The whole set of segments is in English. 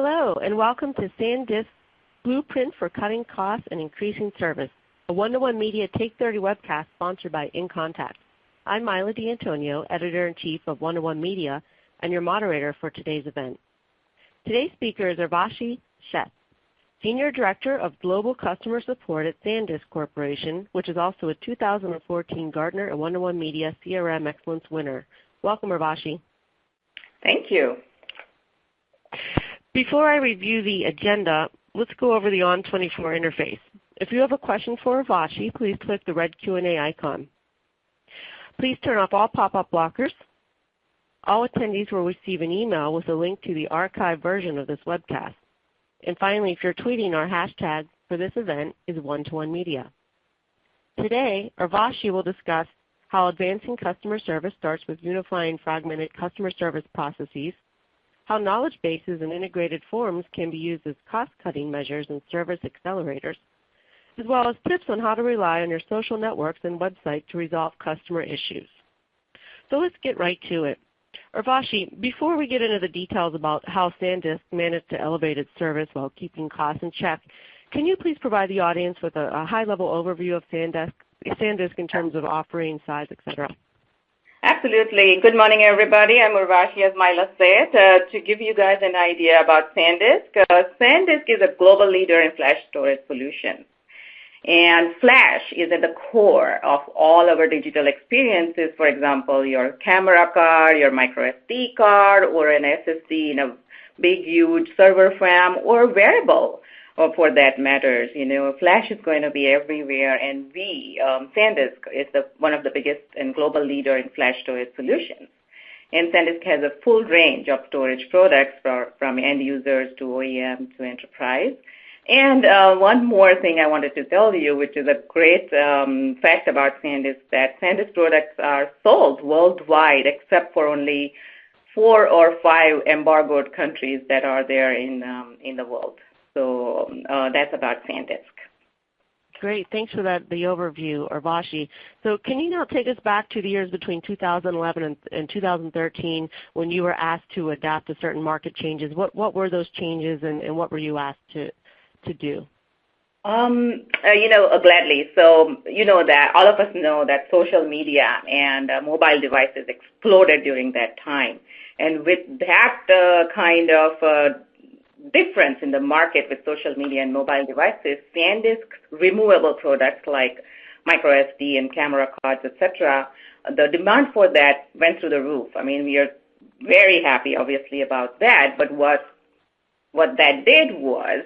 Hello, and welcome to SanDisk Blueprint for Cutting Costs and Increasing Service, a one-to-one media Take 30 webcast sponsored by InContact. I'm Mila D'Antonio, Editor-in-Chief of One-to-One Media, and your moderator for today's event. Today's speaker is Urvashi Sheth, Senior Director of Global Customer Support at SanDisk Corporation, which is also a 2014 Gartner and One-to-One Media CRM Excellence winner. Welcome, Urvashi. Thank you. Before I review the agenda, let's go over the ON24 interface. If you have a question for Urvashi, please click the red Q&A icon. Please turn off all pop-up blockers. All attendees will receive an email with a link to the archived version of this webcast. And finally, if you're tweeting, our hashtag for this event is One-to-One Media. Today, Urvashi will discuss how advancing customer service starts with unifying fragmented customer service processes, how knowledge bases and integrated forms can be used as cost-cutting measures and service accelerators, as well as tips on how to rely on your social networks and website to resolve customer issues. So let's get right to it. Urvashi, before we get into the details about how SanDisk managed to elevate its service while keeping costs in check, can you please provide the audience with a high-level overview of SanDisk in terms of offering, size, etc.? Absolutely. Good morning, everybody. I'm Urvashi, as Mila said. To give you guys an idea about SanDisk, SanDisk is a global leader in flash storage solutions. And flash is at the core of all our digital experiences. For example, your camera card, your micro SD card, or an SSD in a big, huge server farm, or wearable, or for that matters. You know, flash is going to be everywhere, and SanDisk is one of the biggest and global leader in flash storage solutions. And SanDisk has a full range of storage products from end users to OEM to enterprise. And one more thing I wanted to tell you, which is a great fact about SanDisk, that SanDisk products are sold worldwide except for only 4 or 5 embargoed countries that are there in the world. So that's about SanDisk. Great. Thanks for the overview, Urvashi. So can you now take us back to the years between 2011 and 2013 when you were asked to adapt to certain market changes? What were those changes, and what were you asked to do? Gladly. So you know that all of us know that social media and mobile devices exploded during that time. And with that kind of difference in the market with social media and mobile devices, SanDisk's removable products like micro SD and camera cards, etc., the demand for that went through the roof. I mean, we are very happy, obviously, about that. But what that did was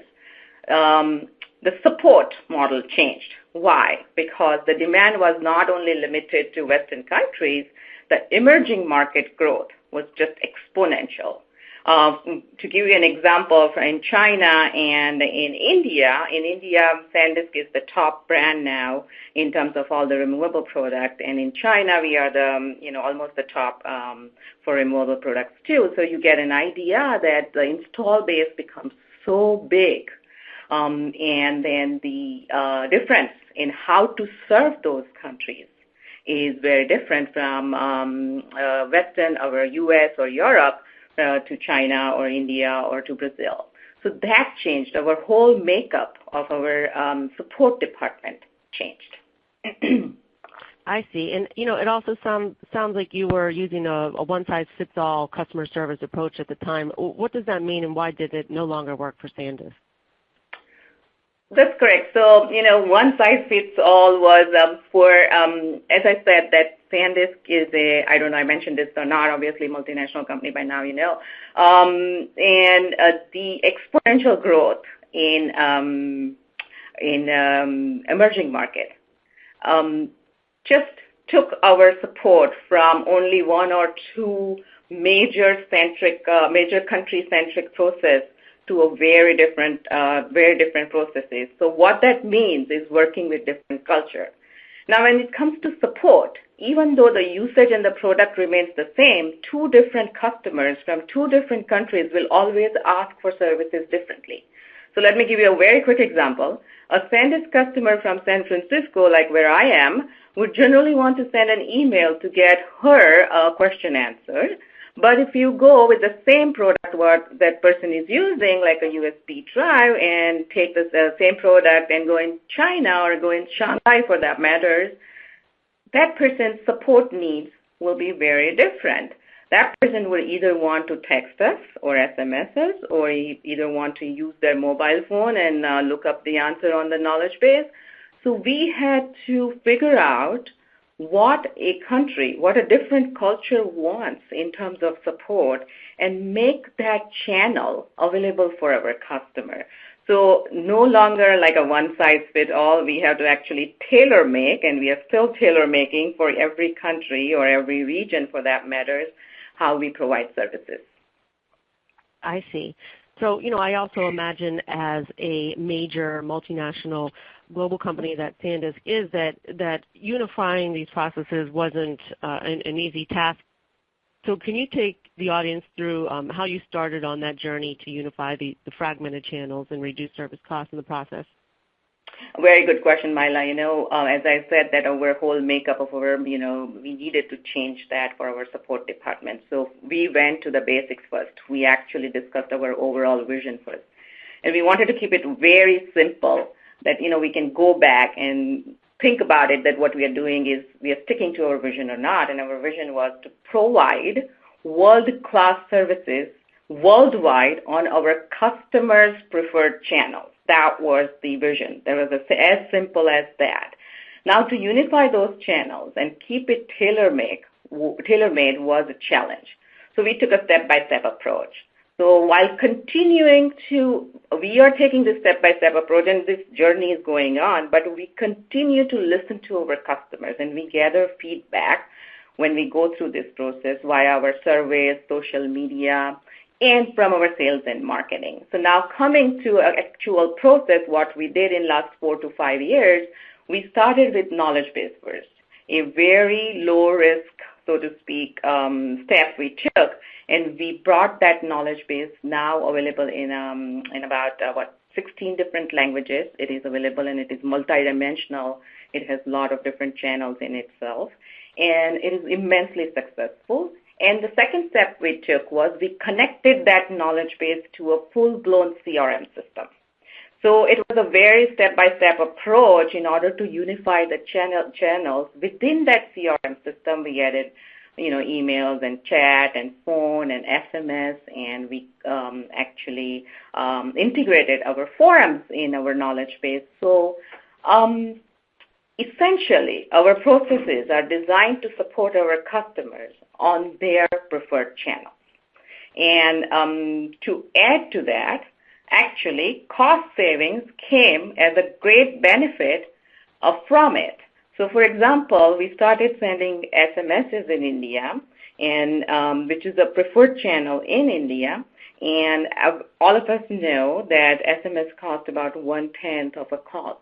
the support model changed. Why? Because the demand was not only limited to Western countries, the emerging market growth was just exponential. To give you an example, in China and in India, SanDisk is the top brand now in terms of all the removable products, and in China we are almost the top for removable products too. So you get an idea that the install base becomes so big, and then the difference in how to serve those countries is very different from Western or U.S. or Europe to China or India or to Brazil. So that changed. Our whole makeup of our support department changed. I see. And, it also sounds like you were using a one-size-fits-all customer service approach at the time. What does that mean, and why did it no longer work for SanDisk? That's correct. So, one size fits all was for, as I said, that SanDisk is I don't know, I mentioned this or not, obviously multinational company by now, and the exponential growth in emerging market just took our support from only 1 or 2 major country-centric process to a very different processes. So what that means is working with different culture. Now, when it comes to support, even though the usage and the product remains the same, 2 different customers from 2 different countries will always ask for services differently. So let me give you a very quick example. A SanDisk customer from San Francisco, like where I am, would generally want to send an email to get her question answered. But if you go with the same product what that person is using, like a USB drive, and take the same product and go in China or go in Shanghai for that matter, that person's support needs will be very different. That person will either want to text us or SMS us, or either want to use their mobile phone and look up the answer on the knowledge base. So we had to figure out what a country, what a different culture wants in terms of support, and make that channel available for our customer. So no longer like a one-size-fits-all, we have to actually tailor-make, and we are still tailor-making for every country or every region for that matter, how we provide services. I see. So, I also imagine as a major multinational global company that SanDisk is, that unifying these processes wasn't an easy task. So can you take the audience through how you started on that journey to unify the fragmented channels and reduce service costs in the process? Very good question, Myla. As I said, that our whole makeup of our, we needed to change that for our support department. So we went to the basics first. We actually discussed our overall vision first. And we wanted to keep it very simple, that, we can go back and think about it, that what we are doing is we are sticking to our vision or not. And our vision was to provide world-class services worldwide on our customers' preferred channels. That was the vision. That was as simple as that. Now, to unify those channels and keep it tailor-made was a challenge. So we took a step-by-step approach. So while we are taking this step-by-step approach, and this journey is going on, but we continue to listen to our customers, and we gather feedback when we go through this process via our surveys, social media, and from our sales and marketing. So now coming to an actual process, what we did in last 4 to 5 years, we started with knowledge base first, a very low risk, so to speak, step we took, and we brought that knowledge base now available in about 16 different languages. It is available and it is multidimensional. It has a lot of different channels in itself, and it is immensely successful. And the second step we took was we connected that knowledge base to a full-blown CRM system. So it was a very step-by-step approach in order to unify the channels. Within that CRM system, we added, emails and chat and phone and SMS, and we actually integrated our forums in our knowledge base. So essentially, our processes are designed to support our customers on their preferred channels. And to add to that, actually, cost savings came as a great benefit from it. So, for example, we started sending SMSs in India, and which is a preferred channel in India. And all of us know that SMS costs about 1/10 of a call.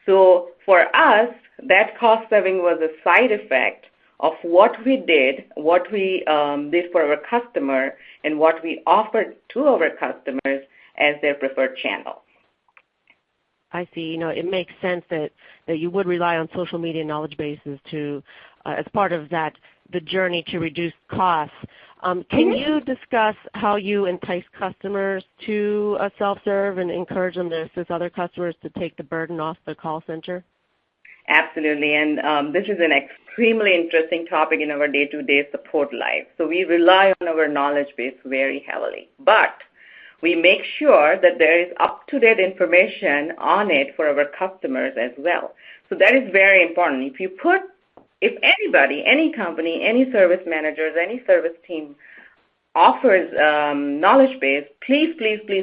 So for us, that cost saving was a side effect of what we did for our customer, and what we offered to our customers as their preferred channel. I see. It makes sense that you would rely on social media knowledge bases to, as part of the journey to reduce costs. Can you discuss how you entice customers to self-serve and encourage them to assist other customers to take the burden off the call center? Absolutely, and this is an extremely interesting topic in our day-to-day support life. So we rely on our knowledge base very heavily, but we make sure that there is up-to-date information on it for our customers as well. So that is very important. If anybody, any company, any service managers, any service team offers knowledge base, please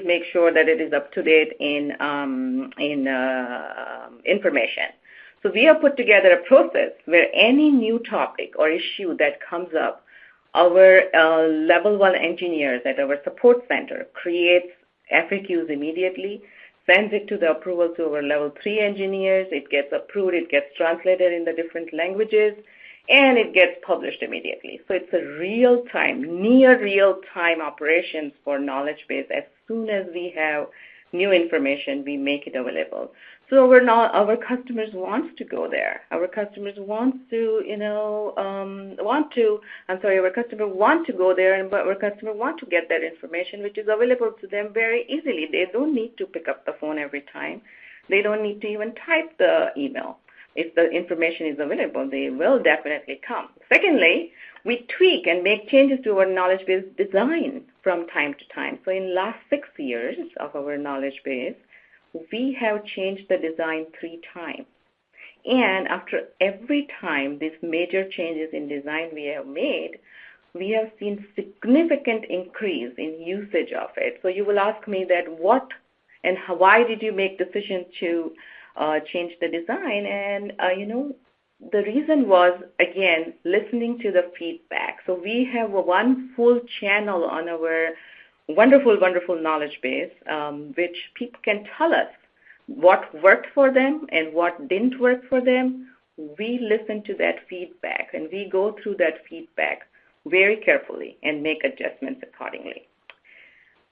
make sure that it is up to date in information. So we have put together a process where any new topic or issue that comes up, our level 1 engineers at our support center creates FAQs immediately, sends it to the approval to our level 3 engineers. It gets approved, it gets translated in the different languages, and it gets published immediately. So it's a real-time, near real-time operations for knowledge base. As soon as we have new information, we make it available. So our customers wants to go there. Our customers our customer want to go there, but our customer want to get that information, which is available to them very easily. They don't need to pick up the phone every time. They don't need to even type the email. If the information is available, they will definitely come. Secondly, we tweak and make changes to our knowledge base design from time to time. So in last 6 years of our knowledge base, we have changed the design 3 times. And after every time these major changes in design we have made, we have seen significant increase in usage of it. So you will ask me that why did you make decision to change the design? And, the reason was, again, listening to the feedback. So we have one full channel on our wonderful, wonderful knowledge base, which people can tell us what worked for them and what didn't work for them. We listen to that feedback, and we go through that feedback very carefully and make adjustments accordingly.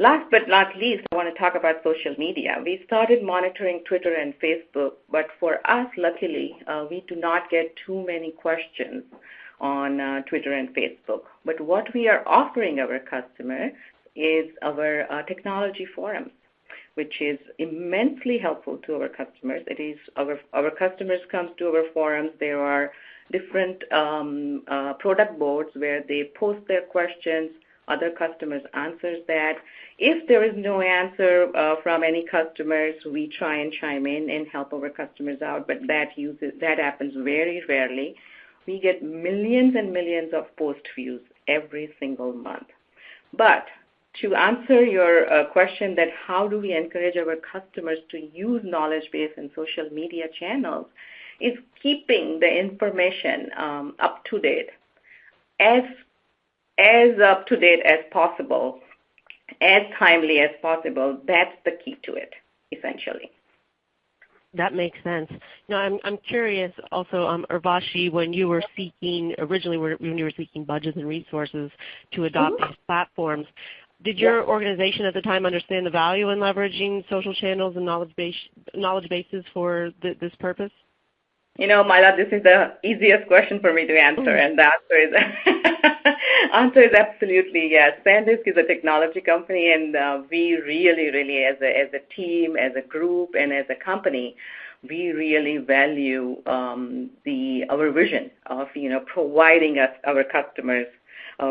Last but not least, I want to talk about social media. We started monitoring Twitter and Facebook, but for us, luckily, we do not get too many questions on Twitter and Facebook. But what we are offering our customers is our technology forums, which is immensely helpful to our customers. It is our customers come to our forums. There are different product boards where they post their questions. Other customers answers that. If there is no answer from any customers, we try and chime in and help our customers out, but that happens very rarely. We get millions and millions of post views every single month. But to answer your question that how do we encourage our customers to use knowledge base and social media channels, is keeping the information up to date, as up to date as possible, as timely as possible. That's the key to it, essentially. That makes sense. Now, I'm curious also, Urvashi, when you were seeking budgets and resources to adopt these platforms, did your organization at the time understand the value in leveraging social channels and knowledge bases for this purpose? Myla, this is the easiest question for me to answer, and the answer is absolutely yes. SanDisk is a technology company, and we really, as a team, as a group, and as a company, we really value our vision of providing our customers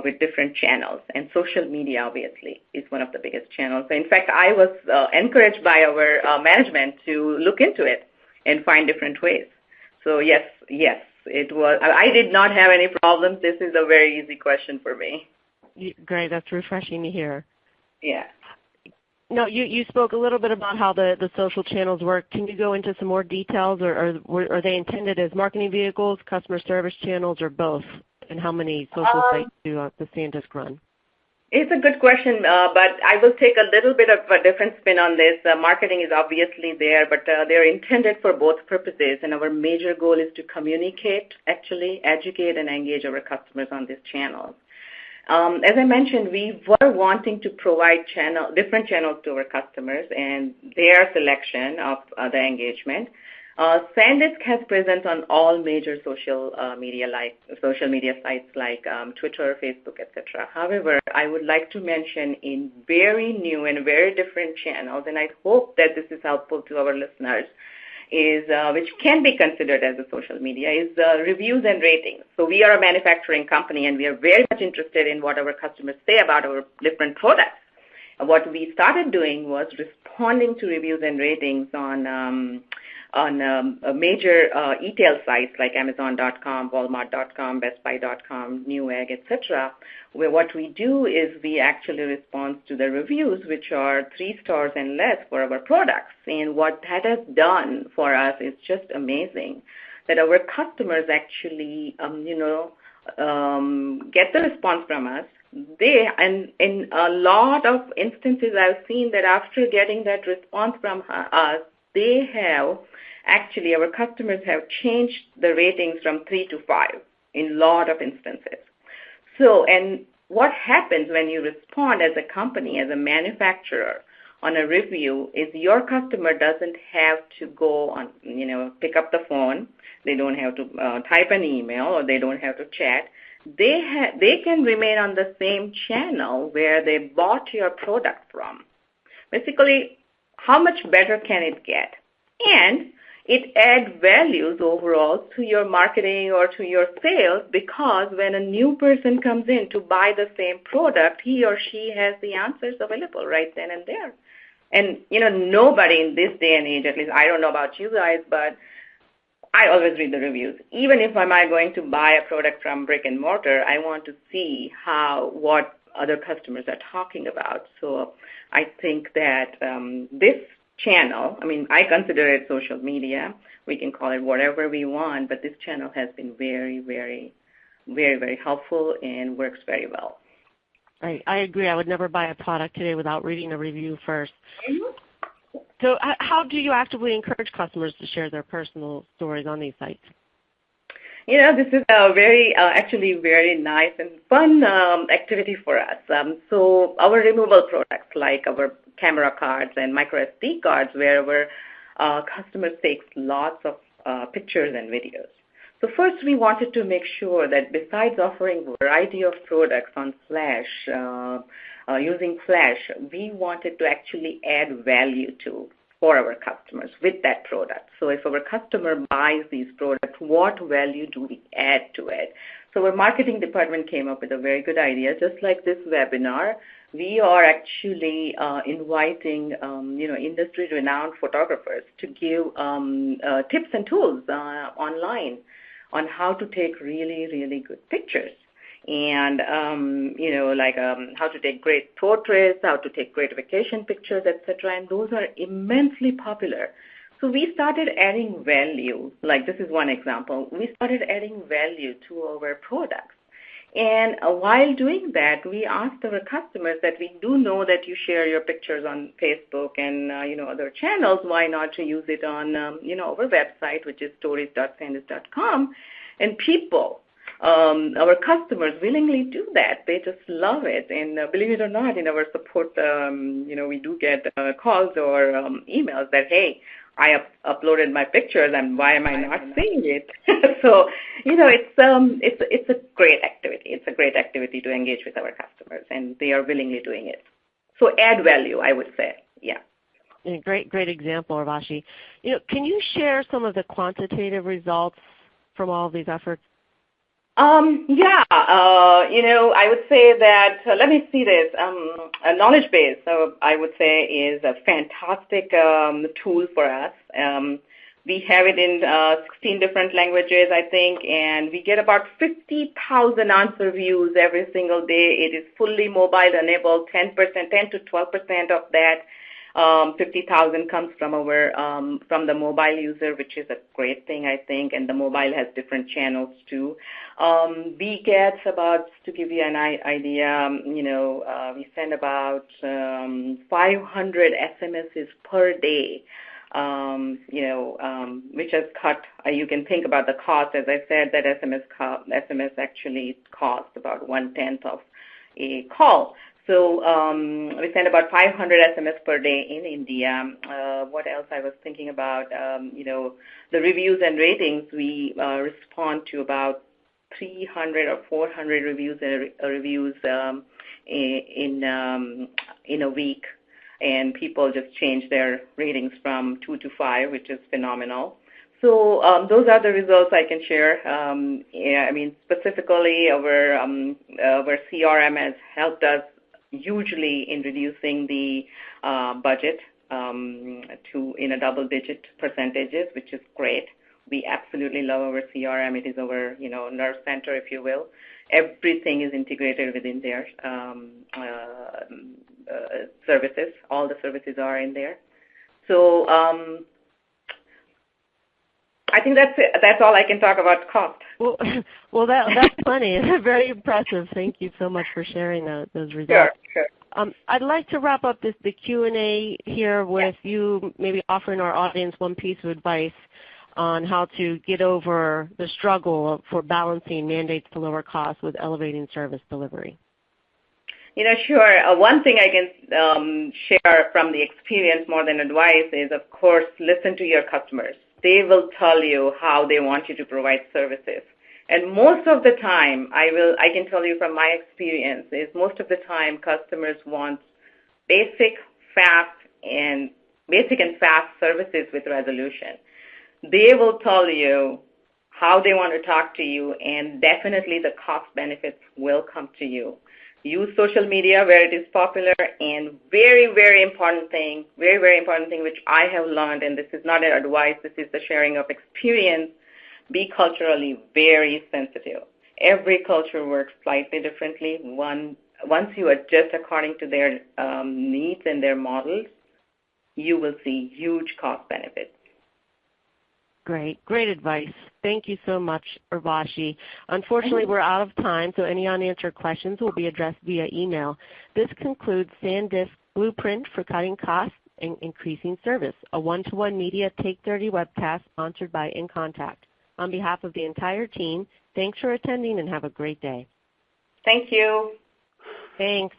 with different channels, and social media obviously is one of the biggest channels. In fact, I was encouraged by our management to look into it and find different ways. So yes, it was. I did not have any problems. This is a very easy question for me. Great, that's refreshing to hear. Yeah. No, you spoke a little bit about how the social channels work. Can you go into some more details, or are they intended as marketing vehicles, customer service channels, or both? And how many social sites do the SanDisk run? It's a good question, but I will take a little bit of a different spin on this. Marketing is obviously there, but they're intended for both purposes, and our major goal is to communicate, actually educate, and engage our customers on these channels. As I mentioned, we were wanting to provide different channels to our customers and their selection of the engagement. SanDisk has presence on all major social media sites like Twitter, Facebook, etc. However, I would like to mention in very new and very different channels, and I hope that this is helpful to our listeners, is which can be considered as a social media, is reviews and ratings. So we are a manufacturing company, and we are very much interested in what our customers say about our different products. What we started doing was responding to reviews and ratings on major e-tail sites like Amazon.com, Walmart.com, BestBuy.com, Newegg, etc., where what we do is we actually respond to the reviews, which are 3 stars and less for our products. And what that has done for us is just amazing, that our customers actually, get the response from us. And in a lot of instances, I've seen that after getting that response from us, our customers have changed the ratings from 3 to 5 in a lot of instances. So, and what happens when you respond as a company, as a manufacturer, on a review is your customer doesn't have to go on, pick up the phone. They don't have to type an email, or they don't have to chat. They can remain on the same channel where they bought your product from. Basically, how much better can it get? And it adds values overall to your marketing or to your sales, because when a new person comes in to buy the same product, he or she has the answers available right then and there. And, nobody in this day and age, at least I don't know about you guys, but I always read the reviews. Even if I'm going to buy a product from brick and mortar, I want to see what other customers are talking about. So I think that this channel, I consider it social media. We can call it whatever we want, but this channel has been very, very, very, very helpful and works very well. I agree. I would never buy a product today without reading a review first. Mm-hmm. So how do you actively encourage customers to share their personal stories on these sites? This is a actually very nice and fun activity for us. So our removable products, like our camera cards and micro SD cards, where our customers take lots of pictures and videos. So first, we wanted to make sure that besides offering a variety of products on Flash, using Flash, we wanted to actually add value for our customers with that product. So if our customer buys these products, what value do we add to it? So our marketing department came up with a very good idea. Just like this webinar, we are actually inviting industry-renowned photographers to give tips and tools online on how to take really, really good pictures. And, how to take great portraits, how to take great vacation pictures, etc. And those are immensely popular. So we started adding value. Like, this is one example. We started adding value to our products. And while doing that, we asked our customers that we do know that you share your pictures on Facebook and, other channels. Why not to use it on, our website, which is stories.sandisk.com. And people, our customers willingly do that. They just love it. And believe it or not, in our support, we do get calls or emails that, hey, I uploaded my pictures, and why am I not seeing it? So, it's a great activity. It's a great activity to engage with our customers, and they are willingly doing it. So add value, I would say. Yeah. Great example, Urvashi. Can you share some of the quantitative results from all of these efforts? I would say that, let me see this, a knowledge base, I would say, is a fantastic tool for us. We have it in 16 different languages, I think, and we get about 50,000 answer views every single day. It is fully mobile enabled, 10 to 12% of that 50,000 comes from from the mobile user, which is a great thing, I think, and the mobile has different channels too. We get about, to give you an idea, we send about 500 SMSs per day, which has cut, you can think about the cost. As I said, that SMS actually cost about 1/10 of a call. So we send about 500 SMS per day in India. What else I was thinking about? The reviews and ratings, we respond to about 300 or 400 reviews in a week, and people just change their ratings from 2 to 5, which is phenomenal. So those are the results I can share. Specifically, our CRM has helped us hugely in reducing the budget in a double-digit percentages, which is great. We absolutely love our CRM. It is our nerve center, if you will. Everything is integrated within their services. All the services are in there. So I think that's it. That's all I can talk about cost. Well, that's plenty. Very impressive. Thank you so much for sharing those results. Sure. I'd like to wrap up the Q&A here with you maybe offering our audience one piece of advice on how to get over the struggle for balancing mandates to lower costs with elevating service delivery. Sure. One thing I can share from the experience more than advice is, of course, listen to your customers. They will tell you how they want you to provide services. And most of the time, I can tell you from my experience, is most of the time customers want basic, and fast services with resolution. They will tell you how they want to talk to you, and definitely the cost benefits will come to you. Use social media where it is popular, and very, very important thing which I have learned, and this is not an advice, this is the sharing of experience, be culturally very sensitive. Every culture works slightly differently. Once you adjust according to their needs and their models, you will see huge cost benefits. Great advice. Thank you so much, Urvashi. Unfortunately, we're out of time, so any unanswered questions will be addressed via email. This concludes SanDisk Blueprint for Cutting Costs and Increasing Service, a one-to-one media Take 30 webcast sponsored by InContact. On behalf of the entire team, thanks for attending and have a great day. Thank you. Thanks.